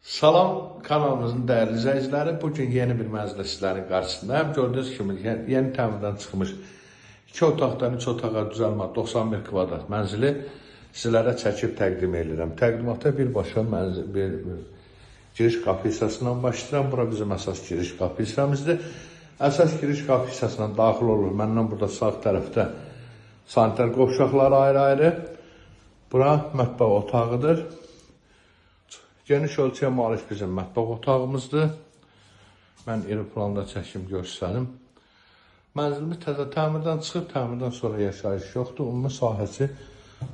Salam kanalımızın dəyərli izləyiciləri. Bugün yeni bir mənzillə sizlərin qarşısındayım. Gördüyünüz kimi yeni təmirdən çıxmış 2 otaqdan 3 otağa düzəlmə 91 kvadrat mənzili sizlərə çəkib təqdim edirəm. Təqdimata birbaşa bir giriş qapı hissəsindən başlayıram. Bura bizim əsas giriş qapı hissəmizdir. Əsas giriş qapı hissəsindən daxil olur. Məndən burada sağ tərəfdə sanitar qovşaqları ayrı-ayrı. Bura mətbəx otağıdır. Geniş ölçüyə malik bizim mətbəx otağımızdır. Mən iri planda çəkim görsənim. Mənzilimiz təzə təmirdən çıxıb, təmirdən sonra yaşayış yoxdur. Ümumi sahəsi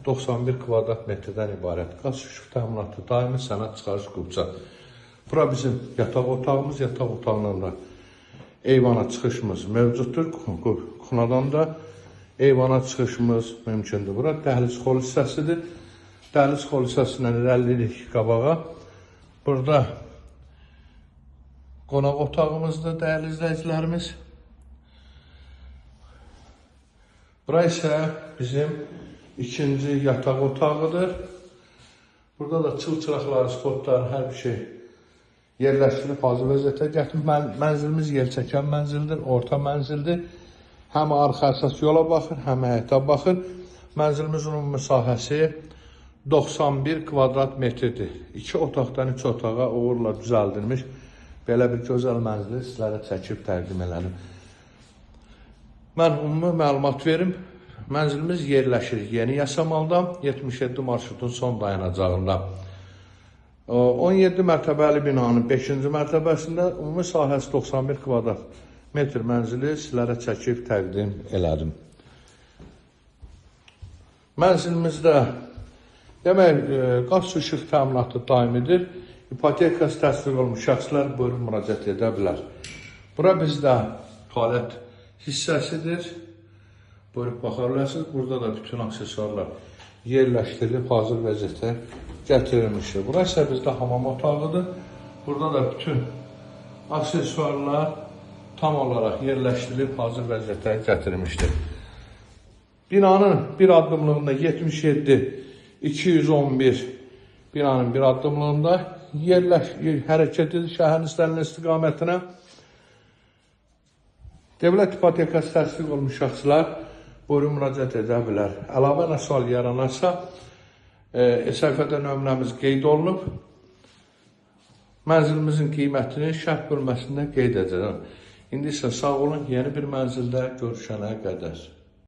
91 kvadrat metrdən ibarət. Qaz şüşük təminatı, daimi sənəd çıxarış qubca. Bura bizim yataq otağımız, yataq otağından da eyvana çıxışımız mövcuddur. Kunadan da eyvana çıxışımız mümkündür. Bura dəhliz xol hissəsidir. Dəhliz xol hissəsindən irəlilik qabağa. Burada qonaq otağımızdır, dəyərli izləyicilərimiz. Bura isə bizim ikinci yataq otağıdır. Burada da çılçıraqlar, spotlar, hər bir şey yerləşdirilib hazır vəziyyətə gətirib. Mənzilimiz yelçəkən mənzildir, orta mənzildir. Həm arxa əsas yola baxır, həm həyətə baxır. Mənzilimizin ümumi sahəsi 91 kvadrat metrdir. 2 otaqdan 3 otağa uğurla düzəldilmiş belə bir gözəl mənzili sizlərə çəkib təqdim elədim. Mən ümumi məlumat verim. Mənzilimiz yerləşir Yeni Yasamalda, 77 marşrutun son dayanacağında. 17 mərtəbəli binanın 5-ci mərtəbəsində ümumi sahəsi 91 kvadrat metr mənzili sizlərə çəkib təqdim elədim. Mənzilimizdə demək, qaz su işıq təminatı daimidir. İpotekası təsdiq olmuş şəxslər buyurun müraciət edə bilər. Bura bizdə tualet hissəsidir. Buyurub baxa bilərsiniz. Burada da bütün aksesuarlar yerləşdirilib, hazır vəziyyətə gətirilmişdir. Bura isə bizdə hamam otağıdır. Burada da bütün aksesuarlar tam olaraq yerləşdirilib, hazır vəziyyətə gətirilmişdir. Binanın bir addımlığında 77-211 binanın bir addımlığında hərəkət edir şəhərin istənilən istiqamətinə. Dövlət ipotekası təsdiq olmuş şəxslər buyurun müraciət edə bilər. Əlavə nə sual yaranarsa, səhifədə nömrəmiz qeyd olunub. Mənzilimizin qiymətini şərh bölməsində qeyd edəcəm. İndi isə sağ olun, yeni bir mənzildə görüşənə qədər.